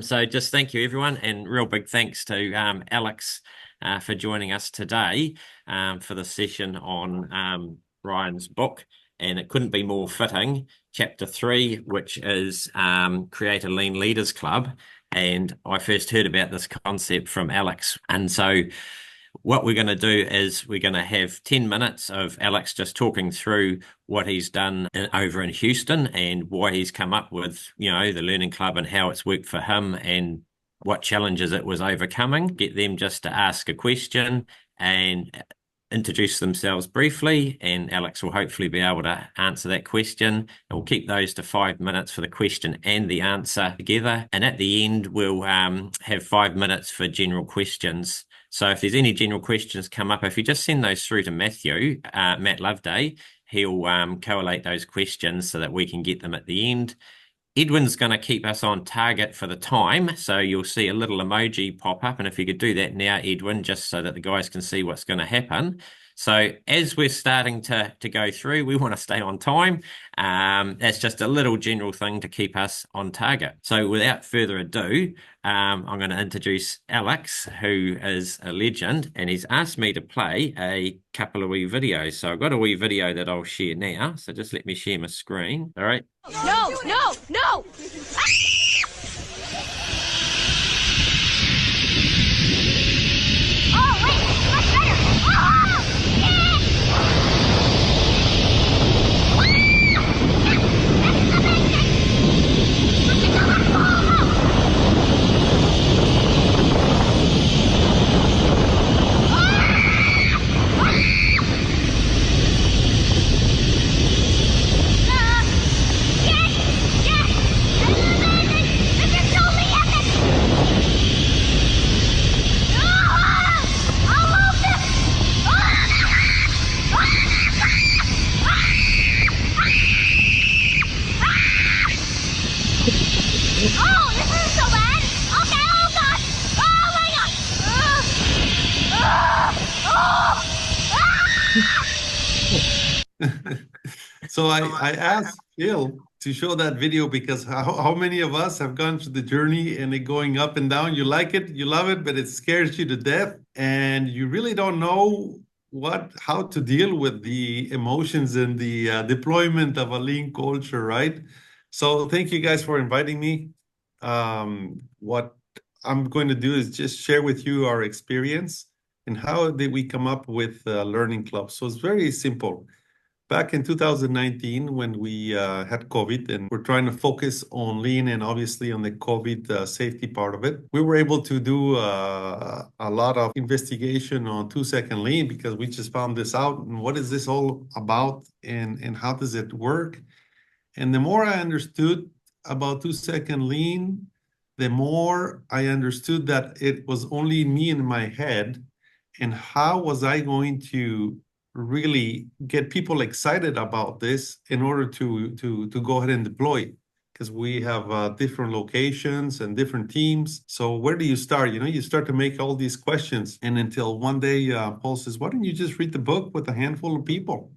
So just thank you, everyone, and real big thanks to Alex for joining us today for the session on Ryan's book. And it couldn't be more fitting, Chapter 3, which is Create a Lean Leaders Club. And I first heard about this concept from Alex. And so what we're going to do is we're going to have 10 minutes of Alex just talking through what he's done over in Houston and why he's come up with, the Learning Club and how it's worked for him and what challenges it was overcoming. Get them just to ask a question and introduce themselves briefly, and Alex will hopefully be able to answer that question. And we'll keep those to 5 minutes for the question and the answer together. And at the end, we'll have 5 minutes for general questions. So if there's any general questions come up, if you just send those through to Matt Loveday, he'll collate those questions so that we can get them at the end. Edwin's going to keep us on target for the time, so you'll see a little emoji pop up, and if you could do that now, Edwin, just so that the guys can see what's going to happen. So as we're starting to go through, we want to stay on time. That's just a little general thing to keep us on target. So without further ado, I'm going to introduce Alex, who is a legend, and he's asked me to play a couple of wee videos. So I've got a wee video that I'll share now. So just let me share my screen. All right. No, no, no! Oh, wait, much better! Oh, yeah! Oh, this isn't so bad. Okay, oh God. Oh my God. So I asked Phil to show that video because how many of us have gone through the journey and it going up and down? You like it, you love it, but it scares you to death, and you really don't know how to deal with the emotions and the deployment of a lean culture, right? So thank you guys for inviting me. What I'm going to do is just share with you our experience and how did we come up with Learning Club. So it's very simple. Back in 2019, when we had COVID and we're trying to focus on lean and obviously on the COVID safety part of it, we were able to do a lot of investigation on 2-second lean because we just found this out. And what is this all about and how does it work? And the more I understood about 2-second lean, the more I understood that it was only me in my head, and how was I going to really get people excited about this in order to go ahead and deploy, because we have different locations and different teams. So where do you start? You start to make all these questions, and until one day Paul says, why don't you just read the book with a handful of people?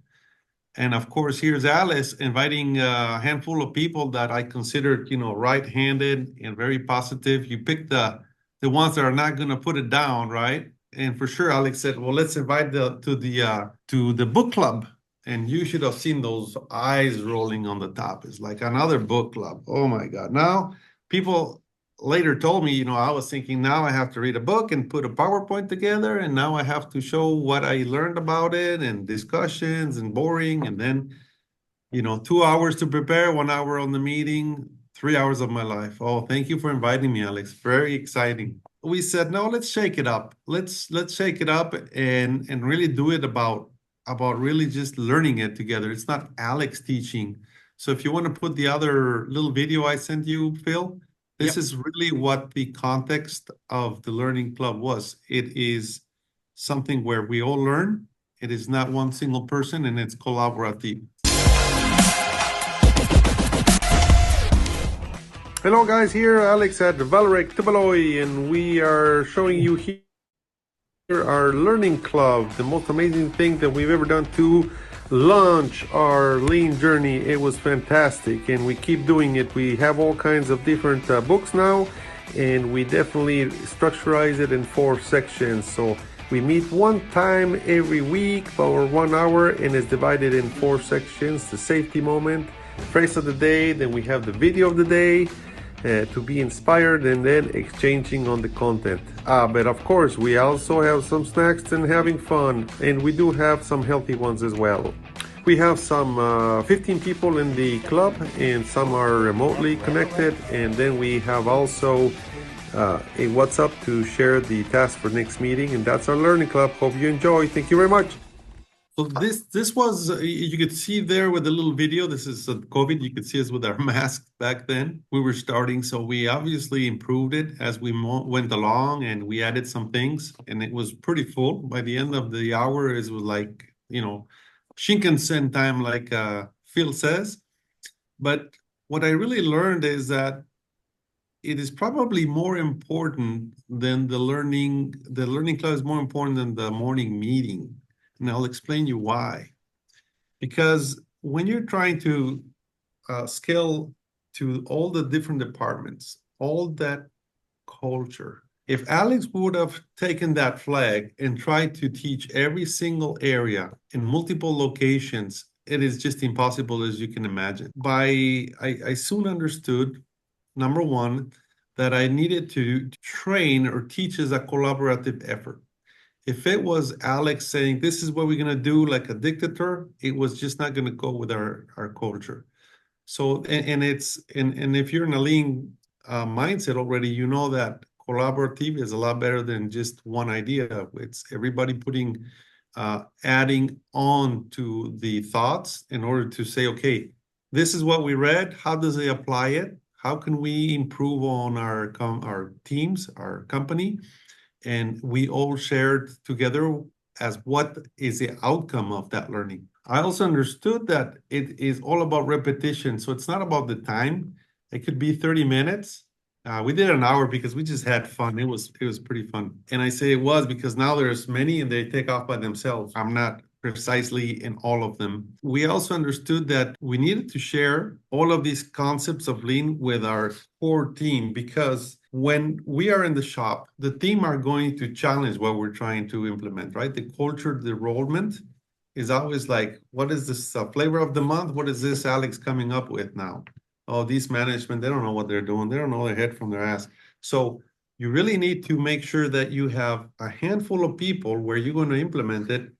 And of course, here's Alice inviting a handful of people that I considered, right-handed and very positive. You pick the ones that are not going to put it down, right? And for sure, Alex said, well, let's invite to the book club. And you should have seen those eyes rolling on the top. It's like another book club. Oh, my God. Now, people later told me, I was thinking now I have to read a book and put a PowerPoint together. And now I have to show what I learned about it and discussions and boring. And then, 2 hours to prepare, 1 hour on the meeting, 3 hours of my life. Oh, thank you for inviting me, Alex. Very exciting. We said, no, let's shake it up. Let's shake it up and really do it about really just learning it together. It's not Alex teaching. So if you want to put the other little video I sent you, Phil, this is really what the context of the Learning Club was. It is something where we all learn. It is not one single person, and it's collaborative. Hello guys, here Alex at Valorec Tibaloy, and we are showing you here our Learning Club, the most amazing thing that we've ever done to launch our lean journey. It was fantastic, and we keep doing it. We have all kinds of different books now, and we definitely structurize it in 4 sections. So we meet one time every week for 1 hour, and it's divided in 4 sections. The safety moment, phrase of the day, then we have the video of the day, to be inspired, and then exchanging on the content. But of course, we also have some snacks and having fun, and we do have some healthy ones as well. We have some 15 people in the club, and some are remotely connected, and then we have also a WhatsApp to share the task for next meeting, and that's our learning club. Hope you enjoy. Thank you very much. So this was, you could see there with the little video, this is COVID. You could see us with our masks back then. We were starting, so we obviously improved it as we went along, and we added some things, and it was pretty full. By the end of the hour, it was like, Shinkansen time, like Phil says. But what I really learned is that it is probably more important than the learning club is more important than the morning meeting. And I'll explain you why. Because when you're trying to scale to all the different departments, all that culture, if Alex would have taken that flag and tried to teach every single area in multiple locations, it is just impossible, as you can imagine. I soon understood, number one, that I needed to train or teach as a collaborative effort. If it was Alex saying, this is what we're going to do like a dictator, it was just not going to go with our culture. So, and if you're in a lean mindset already, you know that collaborative is a lot better than just one idea. It's everybody putting, adding on to the thoughts in order to say, okay, this is what we read. How does it apply it? How can we improve on our teams, our company? And we all shared together as what is the outcome of that learning. I also understood that it is all about repetition. So it's not about the time. It could be 30 minutes. We did an hour because we just had fun. It was pretty fun. And I say it was because now there's many and they take off by themselves. I'm not precisely in all of them. We also understood that we needed to share all of these concepts of lean with our core team, because when we are in the shop, the team are going to challenge what we're trying to implement, right? The culture development is always like, what is this flavor of the month? What is this Alex coming up with now? Oh, these management, they don't know what they're doing. They don't know their head from their ass. So you really need to make sure that you have a handful of people where you're going to implement it.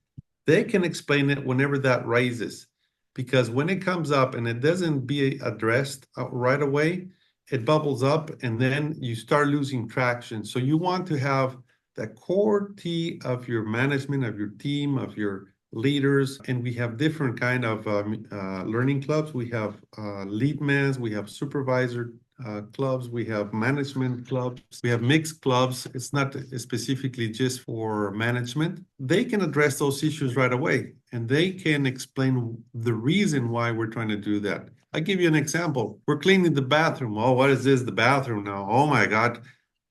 They can explain it whenever that rises, because when it comes up and it doesn't be addressed right away, it bubbles up and then you start losing traction. So you want to have the core T of your management, of your team, of your leaders. And we have different kind of learning clubs. We have lead mans, we have supervisor clubs, we have management clubs, we have mixed clubs. It's not specifically just for management. They can address those issues right away, and they can explain the reason why we're trying to do that. I give you an example. We're cleaning the bathroom. Oh, what is this? The bathroom now. Oh my God.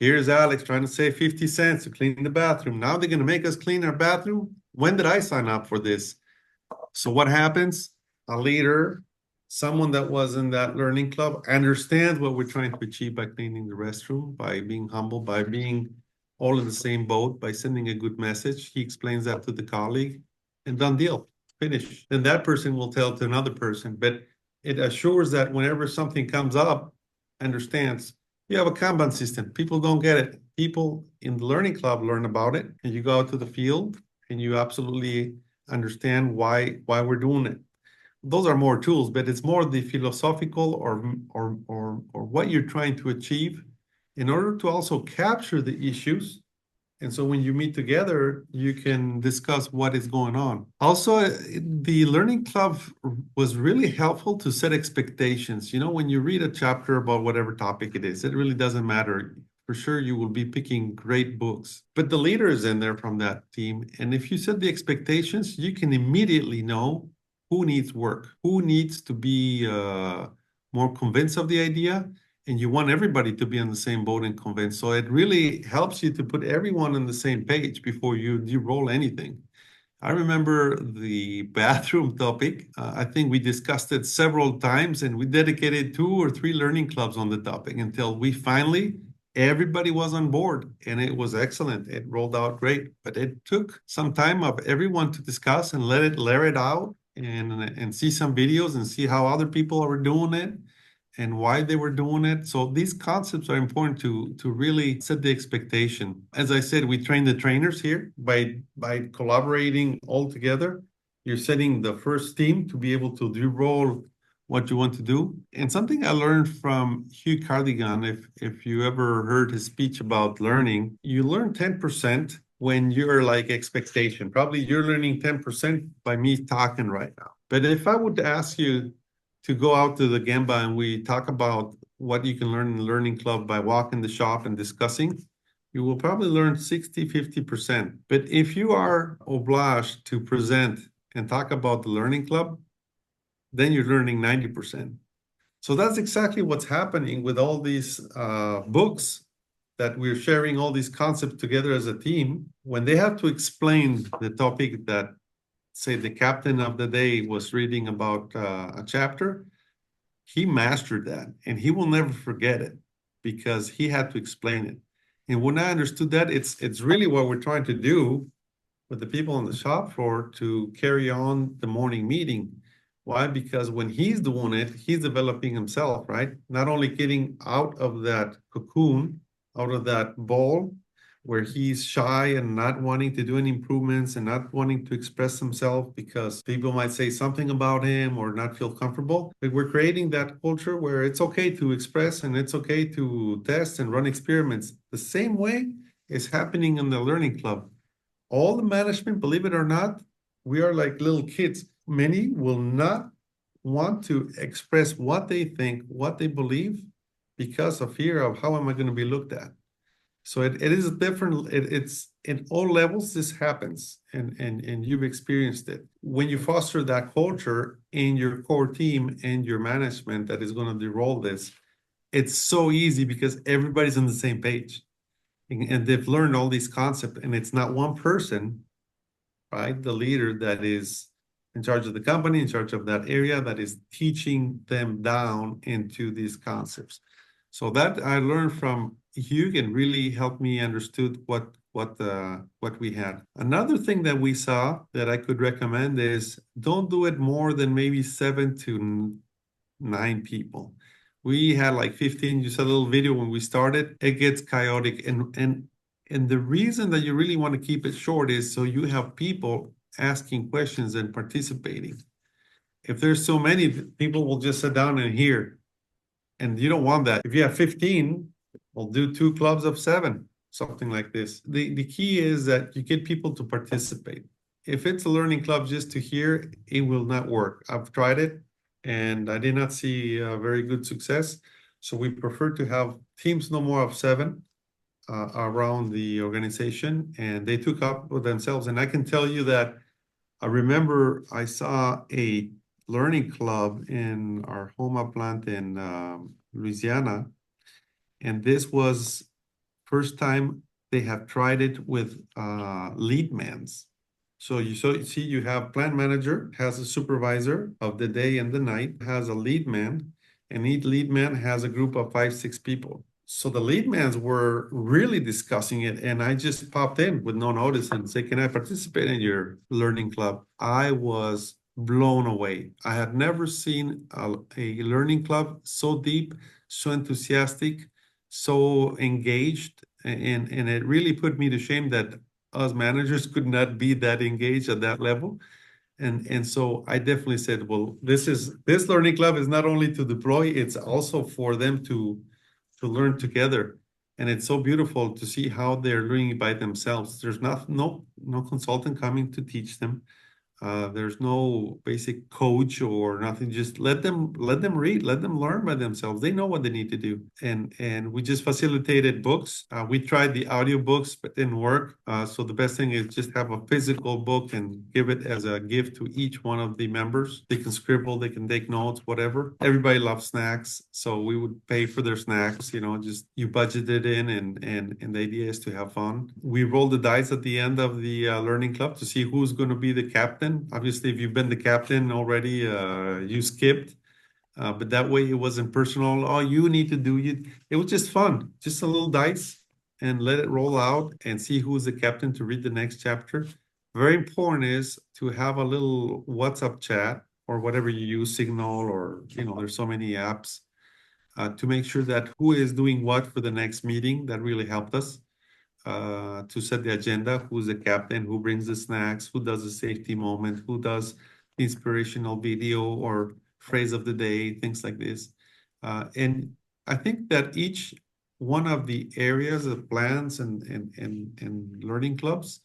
Here's Alex trying to save 50 cents to clean the bathroom. Now they're going to make us clean our bathroom? When did I sign up for this? So what happens? A leader, someone that was in that learning club, understands what we're trying to achieve by cleaning the restroom, by being humble, by being all in the same boat, by sending a good message. He explains that to the colleague, and done deal, finish. Then that person will tell to another person. But it assures that whenever something comes up, understands you have a Kanban system. People don't get it. People in the learning club learn about it, and you go out to the field and you absolutely understand why we're doing it. Those are more tools, but it's more the philosophical or what you're trying to achieve in order to also capture the issues. And so when you meet together, you can discuss what is going on. Also, the learning club was really helpful to set expectations. You know, when you read a chapter about whatever topic it is, it really doesn't matter. For sure, you will be picking great books, but the leader is in there from that team. And if you set the expectations, you can immediately know who needs work, who needs to be more convinced of the idea. And you want everybody to be on the same boat and convinced. So it really helps you to put everyone on the same page before you roll anything. I remember the bathroom topic. I think we discussed it several times, and we dedicated 2 or 3 learning clubs on the topic until we finally, everybody was on board, and it was excellent. It rolled out great, but it took some time of everyone to discuss and let it out and see some videos and see how other people were doing it and why they were doing it. So these concepts are important to really set the expectation. As I said, we train the trainers here by collaborating all together. You're setting the first team to be able to do role what you want to do. And something I learned from Hugh Cardigan, if you ever heard his speech about learning, you learn 10% when you're like expectation. Probably you're learning 10% by me talking right now. But if I would ask you to go out to the Gemba and we talk about what you can learn in the learning club by walking the shop and discussing, you will probably learn 60-50%. But if you are obliged to present and talk about the learning club, then you're learning 90%. So that's exactly what's happening with all these books that we're sharing all these concepts together as a team. When they have to explain the topic that, say, the captain of the day was reading about a chapter, he mastered that and he will never forget it because he had to explain it. And when I understood that, it's really what we're trying to do with the people on the shop floor to carry on the morning meeting. Why? Because when he's doing it, he's developing himself, right? Not only getting out of that cocoon, out of that ball where he's shy and not wanting to do any improvements and not wanting to express himself because people might say something about him or not feel comfortable. But we're creating that culture where it's okay to express and it's okay to test and run experiments. The same way is happening in the learning club. All the management, believe it or not, we are like little kids. Many will not want to express what they think, what they believe, because of fear of how am I going to be looked at. So it is different. It's in all levels, this happens, and you've experienced it. When you foster that culture in your core team and your management that is going to roll this, it's so easy because everybody's on the same page. And they've learned all these concepts, and it's not one person, right? The leader that is in charge of the company, in charge of that area, that is teaching them down into these concepts. So that I learned from Hugh and really helped me understood what we had. Another thing that we saw that I could recommend is don't do it more than maybe 7 to 9 people. We had like 15. You saw a little video when we started. It gets chaotic, and the reason that you really want to keep it short is so you have people asking questions and participating. If there's so many, people will just sit down and hear, and you don't want that. If you have 15, we'll do 2 clubs of 7, something like this. The key is that you get people to participate. If it's a learning club just to hear, it will not work. I've tried it, and I did not see very good success. So we prefer to have teams no more of 7 around the organization, and they took up with themselves. And I can tell you that I remember I saw a learning club in our Homa plant in Louisiana, and this was first time they have tried it with lead mans. So you see you have plant manager, has a supervisor of the day and the night, has a lead man, and each lead man has a group of 5-6 people. So the lead mans were really discussing it, and I just popped in with no notice and said, can I participate in your learning club? I was blown away. I had never seen a learning club so deep, so enthusiastic, so engaged, and it really put me to shame that us managers could not be that engaged at that level. And so I definitely said, well, this learning club is not only to deploy, it's also for them to learn together. And it's so beautiful to see how they're learning by themselves. There's no consultant coming to teach them. There's no basic coach or nothing. Just let them read, let them learn by themselves. They know what they need to do. And we just facilitated books. We tried the audio books, but didn't work. So the best thing is just have a physical book and give it as a gift to each one of the members. They can scribble, they can take notes, whatever. Everybody loves snacks, so we would pay for their snacks. Just you budget it in, and the idea is to have fun. We roll the dice at the end of the learning club to see who's going to be the captain. Obviously, if you've been the captain already, you skipped. but that way it wasn't personal. Oh, you need to do it. It was just fun, just a little dice and let it roll out and see who's the captain to read the next chapter. Very important is to have a little WhatsApp chat or whatever you use, Signal, or, there's so many apps to make sure that who is doing what for the next meeting. That really helped us to set the agenda, who's the captain, who brings the snacks, who does the safety moment, who does the inspirational video or phrase of the day, things like this. And I think that each one of the areas of plans and learning clubs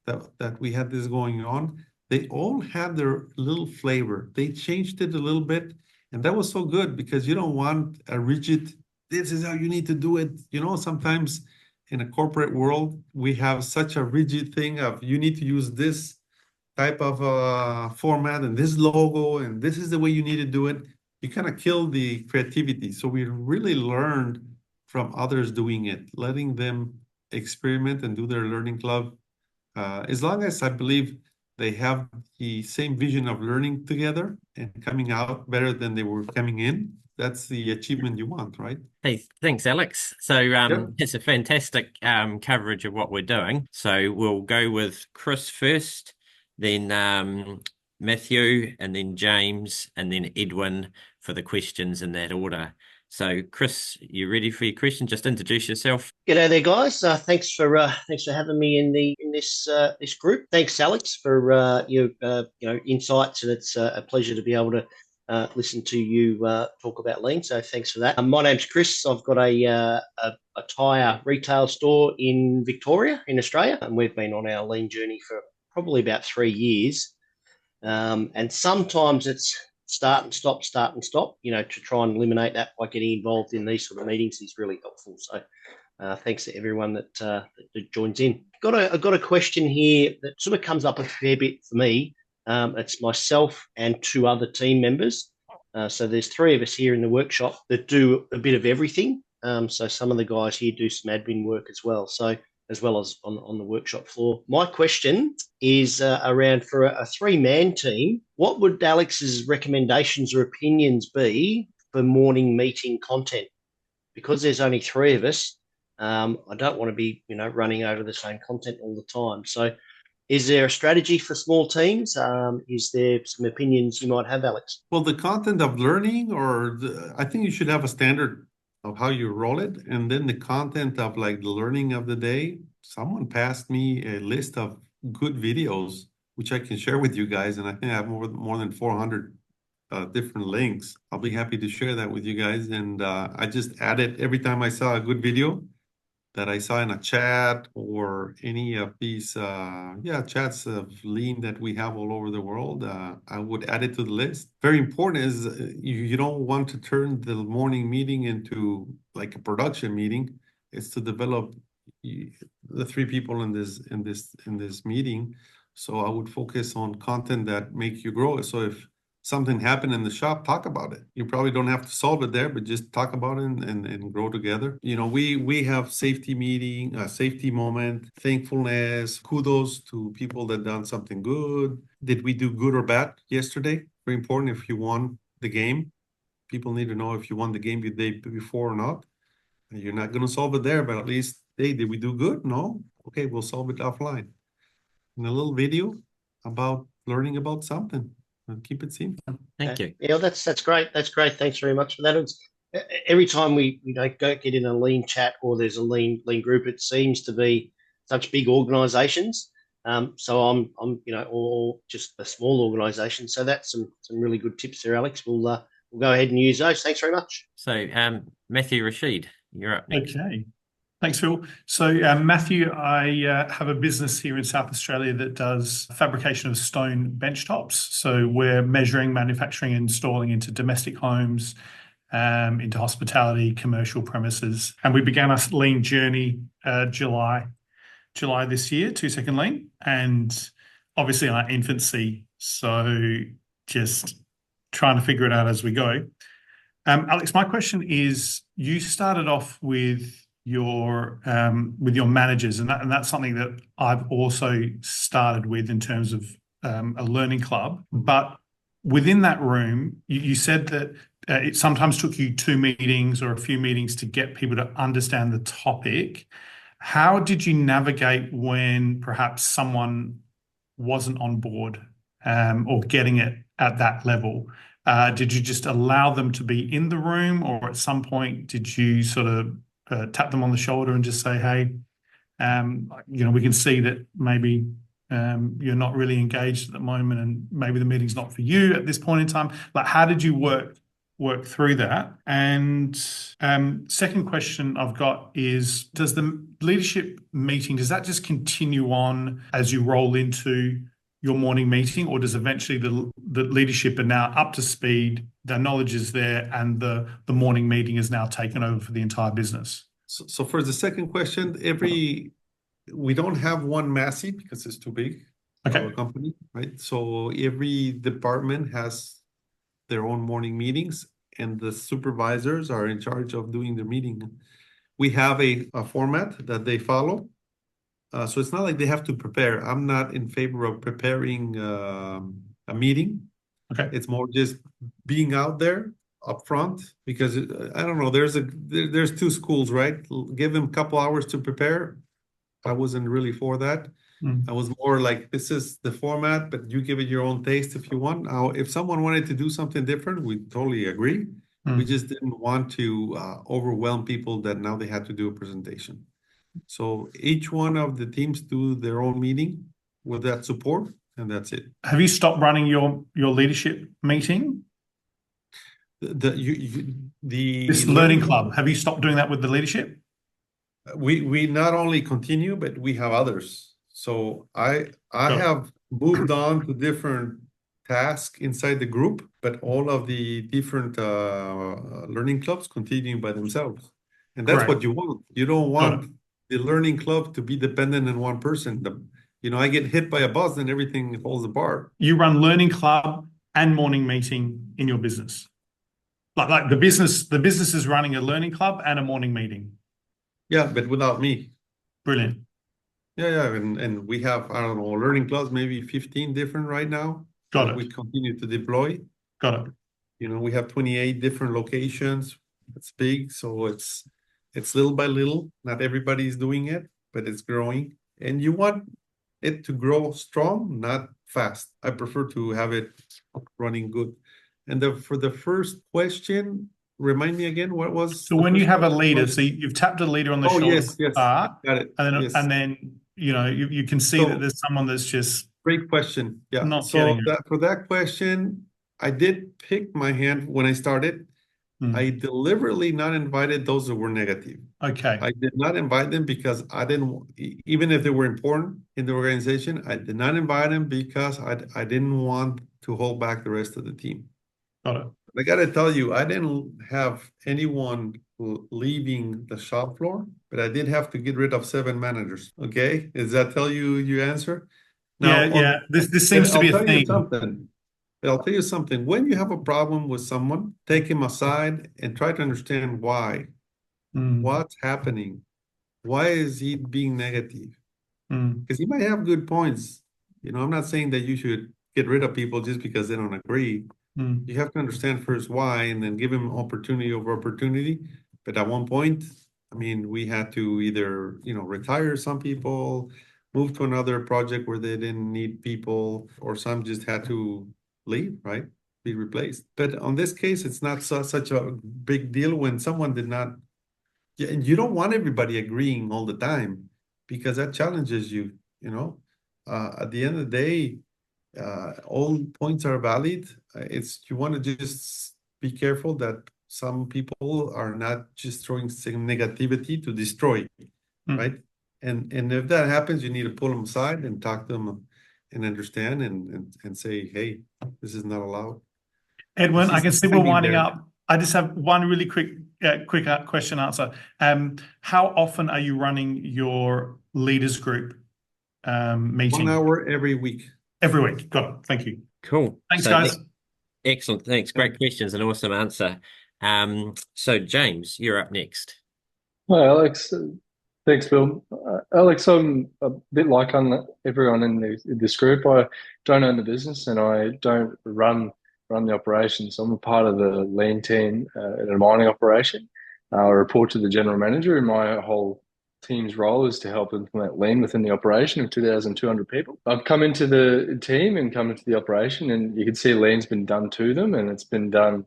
that we had this going on, they all had their little flavor. They changed it a little bit, and that was so good because you don't want a rigid, this is how you need to do it. Sometimes in a corporate world, we have such a rigid thing of you need to use this type of format and this logo, and this is the way you need to do it. You kind of kill the creativity. So we really learned from others doing it, letting them experiment and do their learning club. As long as I believe they have the same vision of learning together and coming out better than they were coming in, that's the achievement you want, right? Hey, thanks, Alex. So it's a fantastic coverage of what we're doing. So we'll go with Chris first, then Matthew, and then James, and then Edwin for the questions in that order. So, Chris, you ready for your question? Just introduce yourself. G'day there, guys. Thanks for having me in this group. Thanks, Alex, for your insights, and it's a pleasure to be able to listen to you talk about lean. So, thanks for that. My name's Chris. I've got a tyre retail store in Victoria, in Australia, and we've been on our lean journey for probably about 3 years. And sometimes it's start and stop, to try and eliminate that by getting involved in these sort of meetings is really helpful. So thanks to everyone that joins in. I've got a question here that sort of comes up a fair bit for me. It's myself and 2 other team members. So there's 3 of us here in the workshop that do a bit of everything. So some of the guys here do some admin work as well. So as well as on the workshop floor. My question is around for a 3-man team, what would Alex's recommendations or opinions be for morning meeting content? Because there's only 3 of us, I don't want to be, running over the same content all the time. So is there a strategy for small teams? Is there some opinions you might have, Alex? Well, the content of learning, I think you should have a standard of how you roll it. And then the content of like the learning of the day. Someone passed me a list of good videos, which I can share with you guys. And I think I have more than 400 different links. I'll be happy to share that with you guys. And I just added every time I saw a good video that I saw in a chat or any of these chats of lean that we have all over the world, I would add it to the list. Very important is you don't want to turn the morning meeting into like a production meeting. It's to develop the 3 people in this meeting. So I would focus on content that make you grow. So if something happened in the shop, talk about it. You probably don't have to solve it there, but just talk about it and grow together. We have safety meeting, safety moment, thankfulness, kudos to people that done something good. Did we do good or bad yesterday? Very important. If you won the game, people need to know if you won the game the day before or not. You're not going to solve it there, but at least, hey, did we do good? No? Okay, we'll solve it offline. And a little video about learning about something. Keep it simple. Thank you. Yeah, that's great. That's great. Thanks very much for that. Every time we go get in a lean chat or there's a lean group, it seems to be such big organisations. So I'm or just a small organisation. So that's some really good tips there, Alex. We'll go ahead and use those. Thanks very much. So Matthew Rashid, you're up next. Okay. Thanks, Phil. So, Matthew, I have a business here in South Australia that does fabrication of stone bench tops. So we're measuring, manufacturing, and installing into domestic homes, into hospitality, commercial premises. And we began our lean journey July this year, 2-second lean, and obviously in our infancy. So just trying to figure it out as we go. Alex, my question is, you started off with your managers, and that's something that I've also started with in terms of a learning club. But within that room, you said that it sometimes took you 2 meetings or a few meetings to get people to understand the topic. How did you navigate when perhaps someone wasn't on board or getting it at that level? Did you just allow them to be in the room, or at some point did you sort of tap them on the shoulder and just say, hey, we can see that maybe you're not really engaged at the moment, and maybe the meeting's not for you at this point in time. Like, how did you work through that? And second question I've got is, does the leadership meeting, does that just continue on as you roll into your morning meeting, or does eventually the leadership are now up to speed, their knowledge is there, and the morning meeting is now taken over for the entire business? So for the second question, we don't have one Massey because it's too big of a company, right? So every department has their own morning meetings, and the supervisors are in charge of doing the meeting. We have a format that they follow. So it's not like they have to prepare. I'm not in favor of preparing a meeting. It's more just being out there up front, because I don't know, there's two schools, right? Give them a couple hours to prepare. I wasn't really for that. I was more like, this is the format, but you give it your own taste if you want. Now, if someone wanted to do something different, we totally agree. We just didn't want to overwhelm people that now they had to do a presentation. So each one of the teams do their own meeting with that support, and that's it. Have you stopped running your leadership meeting? This learning club, have you stopped doing that with the leadership? We not only continue, but we have others. So I have moved on to different tasks inside the group, but all of the different learning clubs continue by themselves. And that's what you want. You don't want the learning club to be dependent on one person. I get hit by a bus and everything falls apart. You run learning club and morning meeting in your business. Like the business is running a learning club and a morning meeting. Yeah, but without me. Brilliant. Yeah. And we have, I don't know, learning clubs, maybe 15 different right now. Got it. We continue to deploy. Got it. We have 28 different locations. It's big, so it's little by little. Not everybody is doing it, but it's growing. And you want it to grow strong, not fast. I prefer to have it running good. And for the first question, remind me again, what was? So when you have a leader, so you've tapped a leader on the shoulder. Yes. Got it. And then you can see that there's someone that's just great question. Yeah. Not so for that question, I did pick my hand when I started. I deliberately not invited those that were negative. Okay. I did not invite them because I didn't, even if they were important in the organization, I did not invite them because I didn't want to hold back the rest of the team. Got it. I got to tell you, I didn't have anyone leaving the shop floor, but I did have to get rid of 7 managers. Okay. Does that tell you your answer? Now, yeah. This seems to be a thing. I'll tell you something. When you have a problem with someone, take him aside and try to understand why. What's happening? Why is he being negative? Because he might have good points. I'm not saying that you should get rid of people just because they don't agree. You have to understand first why, and then give him opportunity over opportunity. But at one point, we had to either, retire some people, move to another project where they didn't need people, or some just had to leave, right? Be replaced. But on this case, it's not such a big deal when someone did not. And you don't want everybody agreeing all the time, because that challenges you. At the end of the day, all points are valid. You want to just be careful that some people are not just throwing some negativity to destroy, right? And if that happens, you need to pull them aside and talk to them and understand and say, hey, this is not allowed. Edwin, I can see we're winding up. I just have one really quick question answer. How often are you running your leaders group meeting? 1 hour every week. Every week. Got it. Thank you. Cool. Thanks, guys. Excellent. Thanks. Great questions and awesome answer. So James, you're up next. Hi, Alex. Thanks, Bill. Alex, I'm a bit like everyone in this group. I don't own the business and I don't run run the operation. So I'm a part of the lean team in a mining operation. I report to the general manager, and my whole team's role is to help implement lean within the operation of 2,200 people. I've come into the team and come into the operation, and you can see lean's been done to them, and it's been done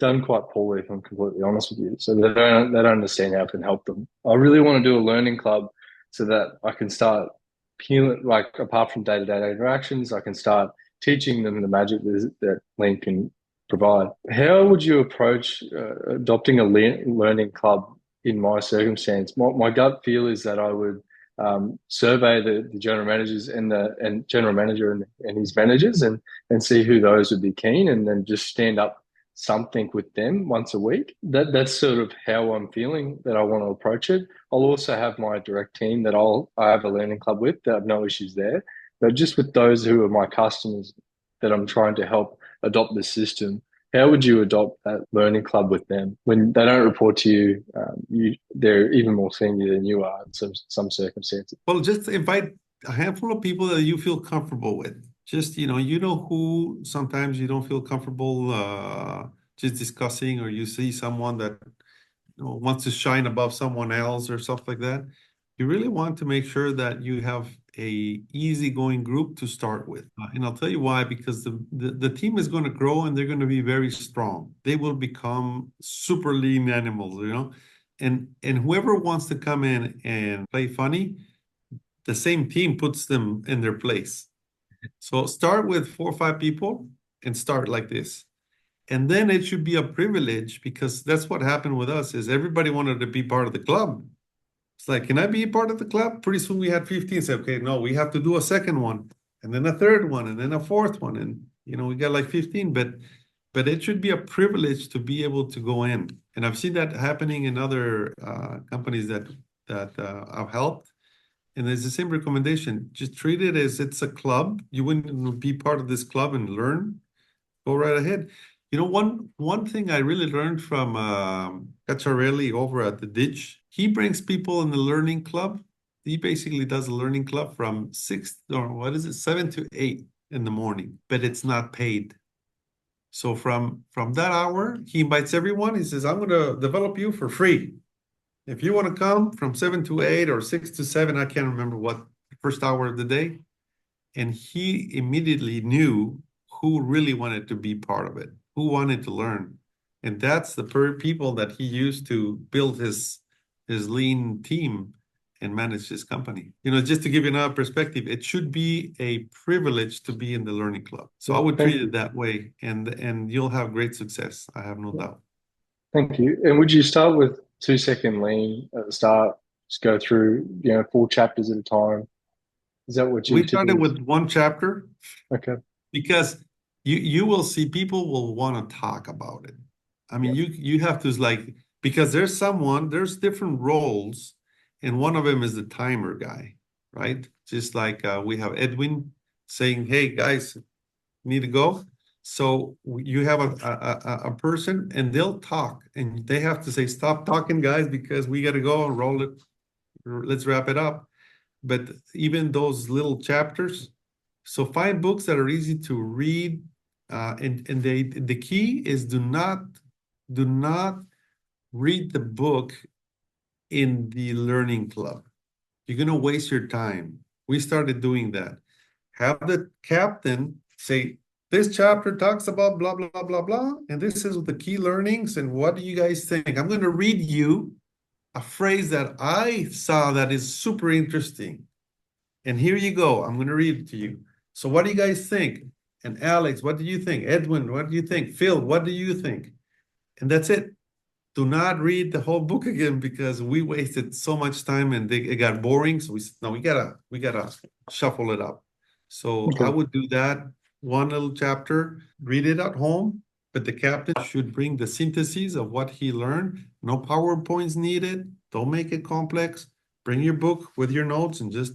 quite poorly, if I'm completely honest with you. So they don't understand how it can help them. I really want to do a learning club so that I can start peeling, like apart from day-to-day interactions, I can start teaching them the magic that lean can provide. How would you approach adopting a learning club in my circumstance? My gut feel is that I would survey the general managers and general manager and his managers and see who those would be keen, and then just stand up something with them once a week. That's sort of how I'm feeling that I want to approach it. I'll also have my direct team that I have a learning club with. That I have no issues there, but just with those who are my customers that I'm trying to help adopt the system. How would you adopt that learning club with them when they don't report to you? They're even more senior than you are in some circumstances. Well, just invite a handful of people that you feel comfortable with. Just, you know who sometimes you don't feel comfortable just discussing, or you see someone that wants to shine above someone else or stuff like that. You really want to make sure that you have a easygoing group to start with. And I'll tell you why, because the team is going to grow and they're going to be very strong. They will become super lean animals. And whoever wants to come in and play funny, the same team puts them in their place. So start with 4 or 5 people and start like this. And then it should be a privilege, because that's what happened with us, is everybody wanted to be part of the club. It's like, can I be a part of the club? Pretty soon we had 15. Say, okay, no, we have to do a second one, and then a third one, and then a fourth one. And, we got like 15, but it should be a privilege to be able to go in. And I've seen that happening in other companies that I've helped. And it's the same recommendation. Just treat it as it's a club. You wouldn't be part of this club and learn. Go right ahead. One thing I really learned from Cacciarelli over at the Ditch, he brings people in the learning club. He basically does a learning club from 7 to 8 in the morning, but it's not paid. So from that hour, he invites everyone. He says, I'm going to develop you for free. If you want to come from 7 to 8 or 6 to 7, I can't remember what first hour of the day. And he immediately knew who really wanted to be part of it, who wanted to learn. And that's the people that he used to build his lean team and manage his company. Just to give you another perspective, it should be a privilege to be in the learning club. So I would treat it that way, and you'll have great success. I have no doubt. Thank you. And would you start with 2-second lean at the start? Just go through, 4 chapters at a time. Is that what you? We started with 1 chapter. Okay. Because you will see people will want to talk about it. I mean, you have to because there's different roles, and one of them is the timer guy, right? Just like we have Edwin saying, "Hey guys, need to go." So you have a person, and they'll talk, and they have to say, "Stop talking, guys, because we got to go and roll it. Let's wrap it up." But even those little chapters. So find books that are easy to read, and the key is do not read the book in the learning club. You're gonna waste your time. We started doing that. Have the captain say, this chapter talks about blah, blah, blah, blah, and this is the key learnings, and what do you guys think? I'm gonna read you a phrase that I saw that is super interesting. And here you go, I'm gonna read it to you. So what do you guys think? And Alex, what do you think? Edwin, what do you think? Phil, what do you think? And that's it. Do not read the whole book again, because we wasted so much time and it got boring. So we gotta shuffle it up. So I would do that, 1 little chapter, read it at home, but the captain should bring the synthesis of what he learned. No PowerPoints needed. Don't make it complex. Bring your book with your notes and just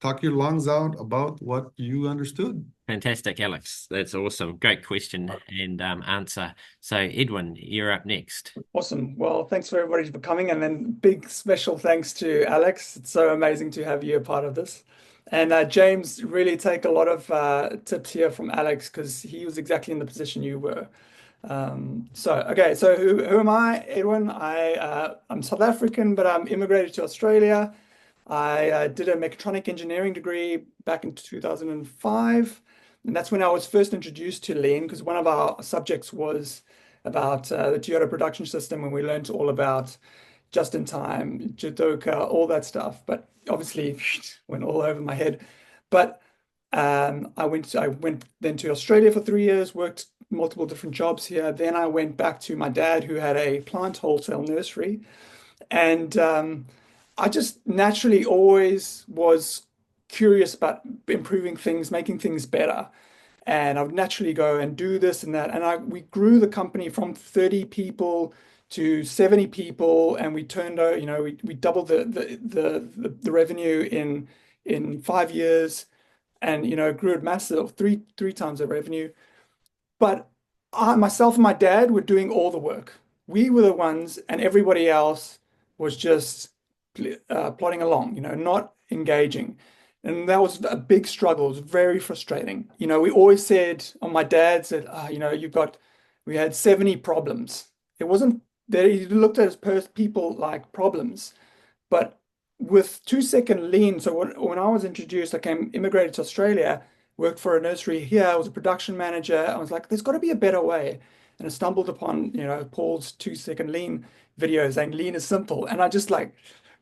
talk your lungs out about what you understood. Fantastic, Alex. That's awesome. Great question and answer. So, Edwin, you're up next. Awesome. Well, thanks for everybody for coming, and then big special thanks to Alex. It's so amazing to have you a part of this. And James, really take a lot of tips here from Alex because he was exactly in the position you were. So who am I? Edwin. I'm South African, but I'm immigrated to Australia. I did a mechatronic engineering degree back in 2005, and that's when I was first introduced to Lean because one of our subjects was about the Toyota production system, and we learned all about just in time, Judoka, all that stuff. But obviously, went all over my head. But I went then to Australia for 3 years, worked multiple different jobs here. Then I went back to my dad, who had a plant wholesale nursery, and I just naturally always was curious about improving things, making things better. And I would naturally go and do this and that. And we grew the company from 30 people to 70 people, and we turned out, we doubled the revenue in 5 years, and grew it massive, three times the revenue. But myself and my dad were doing all the work. We were the ones, and everybody else was just plodding along, not engaging. And that was a big struggle. It was very frustrating. We always said, or my dad said, we had 70 problems. It wasn't that he looked at his people like problems, but with 2-second lean. So when I was introduced, immigrated to Australia, worked for a nursery here. I was a production manager. I was like, there's got to be a better way. And I stumbled upon, Paul's 2-second lean video saying lean is simple. And I just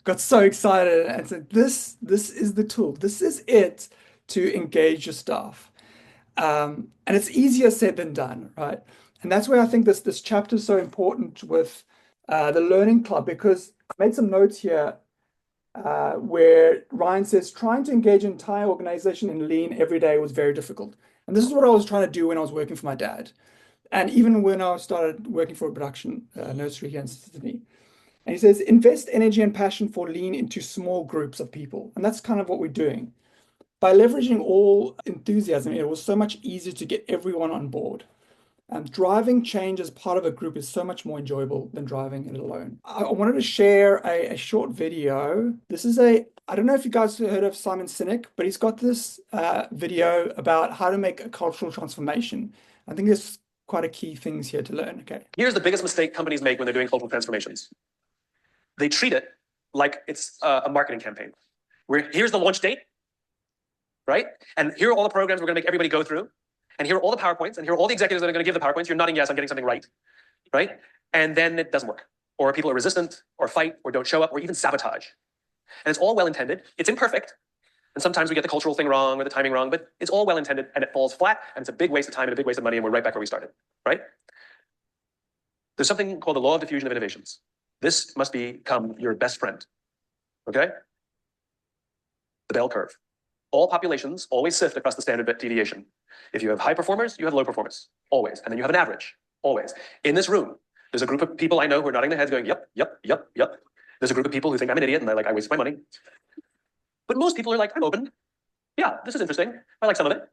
got so excited and said, this is the tool. This is it to engage your staff. And it's easier said than done, right? And that's where I think this chapter is so important with the Learning Club, because I made some notes here where Ryan says, trying to engage an entire organization in lean every day was very difficult. And this is what I was trying to do when I was working for my dad. And even when I started working for a production nursery here in Sydney. And he says, invest energy and passion for lean into small groups of people. And that's kind of what we're doing. By leveraging all enthusiasm, it was so much easier to get everyone on board. Driving change as part of a group is so much more enjoyable than driving it alone. I wanted to share a short video. I don't know if you guys have heard of Simon Sinek, but he's got this video about how to make a cultural transformation. I think there's quite a key things here to learn. Okay. Here's the biggest mistake companies make when they're doing cultural transformations. They treat it like it's a marketing campaign. Here's the launch date, right? And here are all the programs we're going to make everybody go through. And here are all the PowerPoints, and here are all the executives that are going to give the PowerPoints. You're nodding yes, I'm getting something right? And then it doesn't work. Or people are resistant, or fight, or don't show up, or even sabotage. And it's all well-intended. It's imperfect. And sometimes we get the cultural thing wrong or the timing wrong, but it's all well-intended, and it falls flat, and it's a big waste of time and a big waste of money, and we're right back where we started, right? There's something called the law of diffusion of innovations. This must become your best friend, okay? The bell curve. All populations always sift across the standard deviation. If you have high performers, you have low performers, always. And then you have an average, always. In this room, there's a group of people I know who are nodding their heads going, yep, yep, yep, yep. There's a group of people who think I'm an idiot and they're like, I wasted my money. But most people are like, I'm open. Yeah, this is interesting. I like some of it,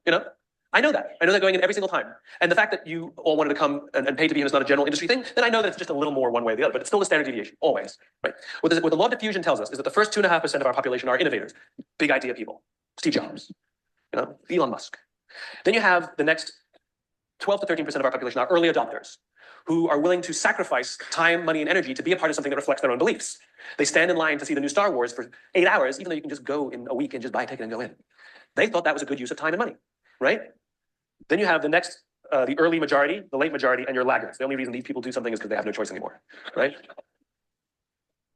I know that. I know that going in every single time. And the fact that you all wanted to come and pay to be in is not a general industry thing, then I know that it's just a little more one way or the other, but it's still the standard deviation, always, right? What the law of diffusion tells us is that the first 2.5% of our population are innovators, big idea people, Steve Jobs, Elon Musk. Then you have the next 12 to 13% of our population are early adopters who are willing to sacrifice time, money, and energy to be a part of something that reflects their own beliefs. They stand in line to see the new Star Wars for 8 hours, even though you can just go in a week and just buy a ticket and go in. They thought that was a good use of time and money, right? Then you have the next, the early majority, the late majority, and your laggards. The only reason these people do something is because they have no choice anymore, right?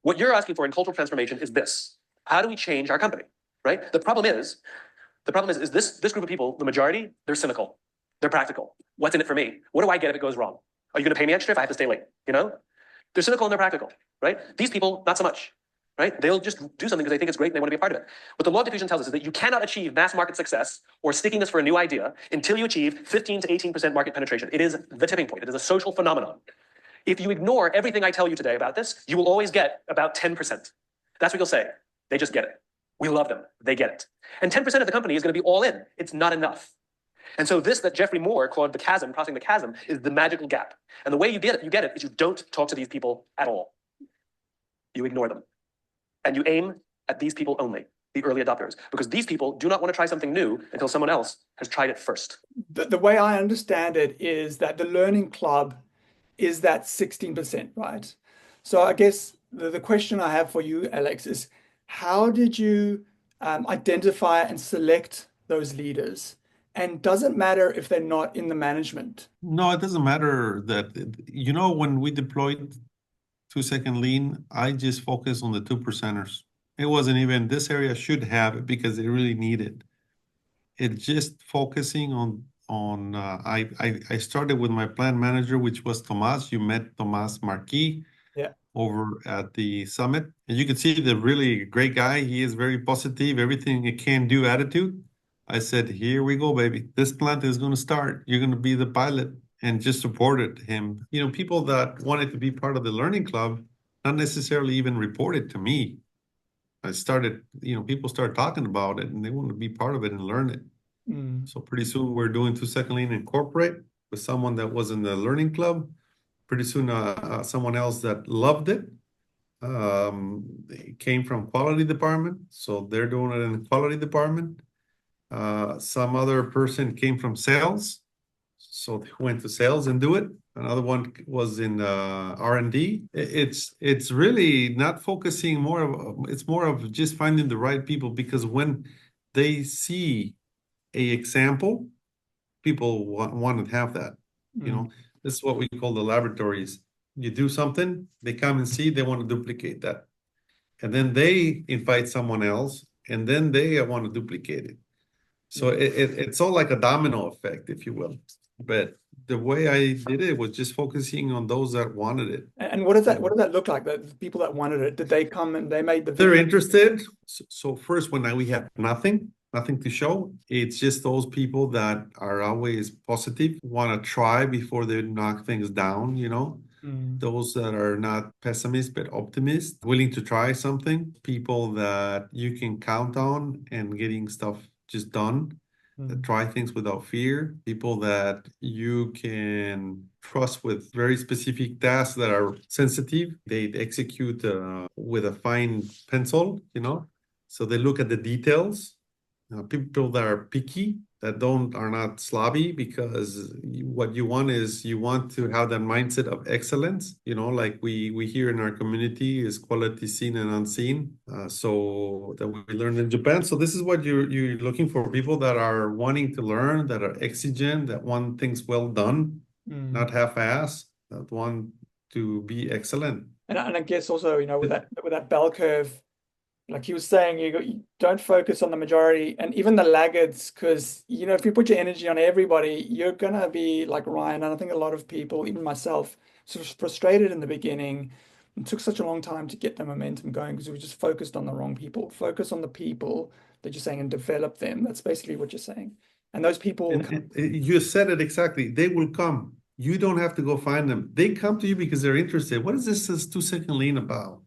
What you're asking for in cultural transformation is this. How do we change our company, right? The problem is this group of people, the majority, they're cynical. They're practical. What's in it for me? What do I get if it goes wrong? Are you going to pay me extra if I have to stay late? They're cynical and they're practical, right? These people, not so much, right? They'll just do something because they think it's great and they want to be a part of it. What the law of diffusion tells us is that you cannot achieve mass market success or stickiness for a new idea until you achieve 15 to 18% market penetration. It is the tipping point. It is a social phenomenon. If you ignore everything I tell you today about this, you will always get about 10%. That's what you'll say. They just get it. We love them. They get it. And 10% of the company is going to be all in. It's not enough. And so this that Geoffrey Moore called the chasm, crossing the chasm, is the magical gap. And the way you get it is you don't talk to these people at all. You ignore them. And you aim at these people only. the early adopters, because these people do not want to try something new until someone else has tried it first. The way I understand it is that the learning club is that 16%, right? So I guess the question I have for you, Alex, is how did you identify and select those leaders? And does it matter if they're not in the management? No, it doesn't matter that, when we deployed 2-second lean, I just focused on the 2%ers. It wasn't even this area should have it because they really need it. It's just focusing on I started with my plant manager, which was Tomas. You met Tomas Marquis over at the summit. And you can see the really great guy. He is very positive, everything a can-do attitude. I said, here we go, baby. This plant is going to start. You're going to be the pilot, and just supported him. People that wanted to be part of the learning club, not necessarily even reported to me. I started, people start talking about it and they want to be part of it and learn it. So pretty soon we're doing 2-second lean in corporate with someone that was in the learning club. Pretty soon someone else that loved it. It came from quality department, so they're doing it in the quality department. Some other person came from sales, so they went to sales and do it. Another one was in R&D. It's really not focusing it's more of just finding the right people, because when they see a example, people want to have that. This is what we call the laboratories. You do something, they come and see, they want to duplicate that. And then they invite someone else, and then they want to duplicate it. So it's all like a domino effect, if you will. But the way I did it was just focusing on those that wanted it. And what does that look like? The people that wanted it, did they come and they made the video? They're interested. So first, when we have nothing to show, it's just those people that are always positive, want to try before they knock things down, Those that are not pessimists but optimists, willing to try something, people that you can count on and getting stuff just done, that try things without fear, people that you can trust with very specific tasks that are sensitive. They execute with a fine pencil, so they look at the details. People that are picky, that are not slobby, because what you want is you want to have that mindset of excellence, like we hear in our community is quality seen and unseen. So that we learned in Japan. So this is what you're looking for, people that are wanting to learn, that are exigent, that want things well done, not half-ass, that want to be excellent. And I guess also, with that bell curve, like he was saying, you don't focus on the majority and even the laggards, because, if you put your energy on everybody, you're going to be like Ryan. And I think a lot of people, even myself, sort of frustrated in the beginning. It took such a long time to get the momentum going because we just focused on the wrong people. Focus on the people that you're saying and develop them. That's basically what you're saying. And those people... You said it exactly. They will come. You don't have to go find them. They come to you because they're interested. What is this 2-second lean about?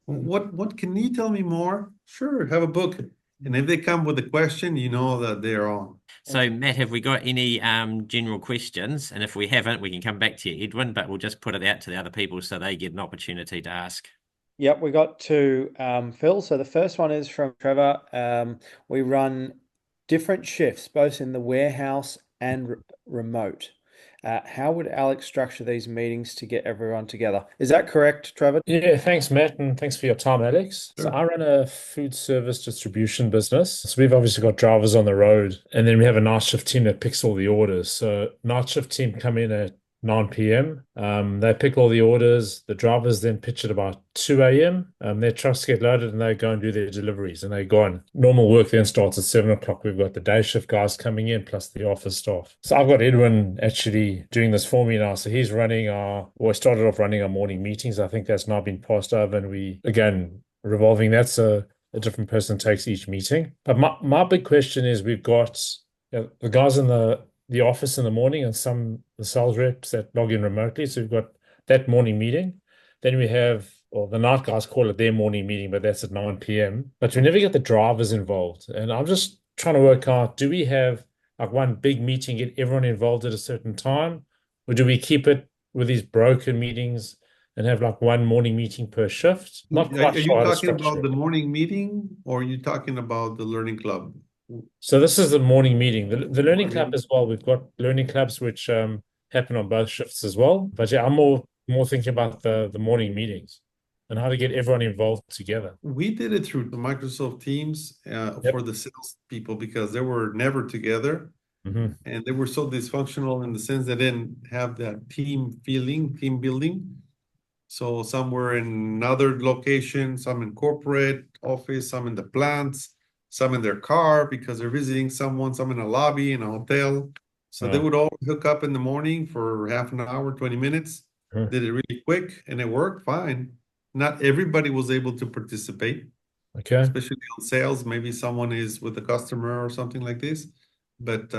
What can you tell me more? Sure, have a book. And if they come with a question, you know that they're on. So, Matt, have we got any general questions? And if we haven't, we can come back to you, Edwin, but we'll just put it out to the other people so they get an opportunity to ask. Yep, we got two, Phil. So the first one is from Trevor. We run different shifts, both in the warehouse and remote. How would Alex structure these meetings to get everyone together? Is that correct, Trevor? Yeah, thanks, Matt, and thanks for your time, Alex. Sure. So I run a food service distribution business. So we've obviously got drivers on the road, and then we have a night shift team that picks all the orders. So night shift team come in at 9 p.m. They pick all the orders. The drivers then pitch at about 2 a.m. Their trucks get loaded and they go and do their deliveries and they go on. Normal work then starts at 7 o'clock. We've got the day shift guys coming in plus the office staff. So I've got Edwin actually doing this for me now. So he's running started off running our morning meetings. I think that's now been passed over and we, again, revolving that. So a different person takes each meeting. But my big question is we've got the guys in the office in the morning and the sales reps that log in remotely. So we've got that morning meeting. Then we have, the night guys call it their morning meeting, but that's at 9 p.m. But we never get the drivers involved. And I'm just trying to work out, do we have like one big meeting, get everyone involved at a certain time? Or do we keep it with these broken meetings and have like one morning meeting per shift. Not Are quite you sure how to talking structure about it. the morning meeting, or are you talking about the learning club? So this is the morning meeting. The learning club Morning. as well. We've got learning clubs which happen on both shifts as well. But yeah, I'm more thinking about the morning meetings and how to get everyone involved together. We did it through the Microsoft Teams Yep. for the sales people because they were never together. Mm-hmm. And they were so dysfunctional in the sense they didn't have that team feeling, team building. So some were in another location, some in corporate office, some in the plants, some in their car because they're visiting someone, some in a lobby in a hotel. So they would all hook up in the morning for half an hour, 20 minutes, did it really quick, and it worked fine. Not everybody was able to participate, Okay. especially on sales. Maybe someone is with a customer or something like this. But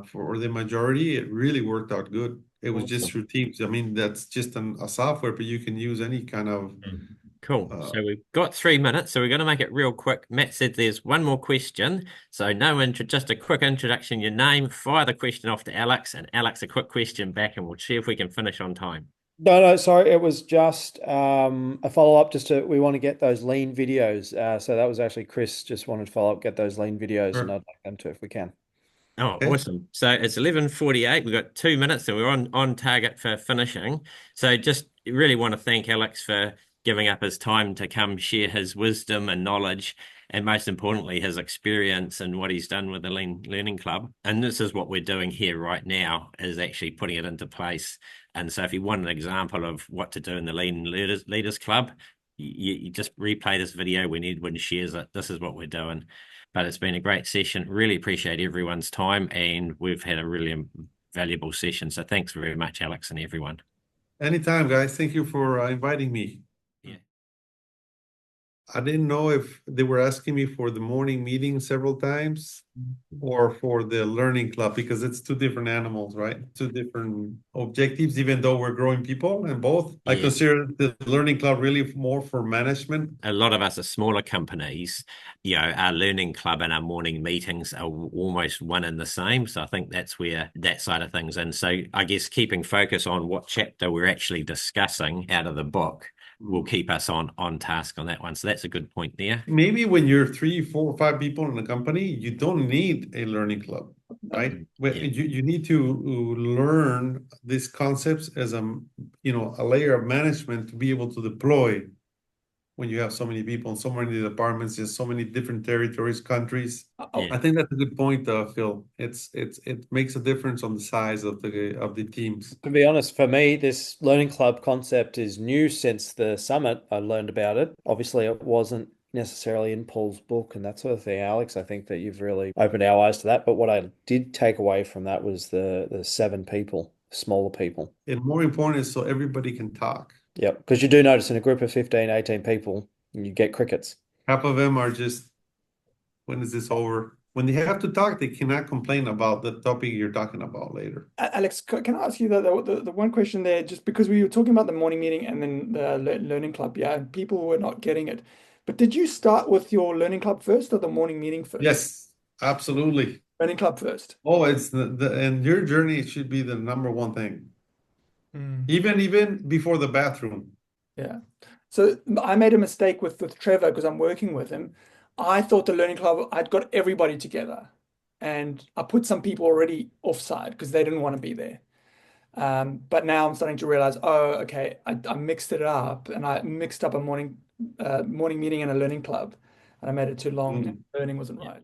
for the majority, it really worked out good. It was just through Teams. I mean, that's just a software, but you can use any kind of. Cool. So we've got 3 minutes, so we're going to make it real quick. Matt said there's one more question. So just a quick introduction, your name, fire the question off to Alex, and Alex, a quick question back, and we'll see if we can finish on time. No, sorry. It was just a follow-up. We want to get those lean videos. So that was actually Chris just wanted to follow up, get those lean videos, and I'd like them to if we can. Oh, awesome. So it's 11:48. We've got 2 minutes and we're on target for finishing. So just really want to thank Alex for giving up his time to come share his wisdom and knowledge, and most importantly, his experience and what he's done with the Lean Learning Club. And this is what we're doing here right now, is actually putting it into place. And so if you want an example of what to do in the Lean Leaders Club, you just replay this video when Edwin shares it. This is what we're doing. But it's been a great session. Really appreciate everyone's time, and we've had a really valuable session. So thanks very much, Alex, and everyone. Anytime, guys. Thank you for inviting me. Yeah. I didn't know if they were asking me for the morning meeting several times or for the learning club, because it's two different animals, right? Two different objectives, even though we're growing people and both. I consider the learning club really more for management. A lot of us are smaller companies, our learning club and our morning meetings are almost one and the same. So I think that's where that side of things. And so I guess keeping focus on what chapter we're actually discussing out of the book will keep us on task on that one. So that's a good point there. Maybe when you're 3, 4, 5 people in a company, you don't need a learning club, right? You need to learn these concepts as a layer of management to be able to deploy when you have so many people and so many departments in so many different territories, countries. I think that's a good point, Phil. It makes a difference on the size of the teams. To be honest, for me, this learning club concept is new since the summit. I learned about it. Obviously, it wasn't necessarily in Paul's book and that sort of thing, Alex. I think that you've really opened our eyes to that. But what I did take away from that was the 7 people, smaller people. And more important is so everybody can talk. Yeah, because you do notice in a group of 15, 18 people, you get crickets. Half of them are just, when is this over? When they have to talk, they cannot complain about the topic you're talking about later. Alex, can I ask you the one question there, just because we were talking about the morning meeting and then the learning club, and people were not getting it. But did you start with your learning club first or the morning meeting first? Yes, absolutely. Learning club first. Oh, it's and your journey should be the number one thing. Even before the bathroom. Yeah. So I made a mistake with Trevor because I'm working with him. I thought the learning club, I'd got everybody together and I put some people already offside because they didn't want to be there. But now I'm starting to realize, oh, okay, I mixed it up and I mixed up a morning meeting and a learning club and I made it too long. Learning wasn't right.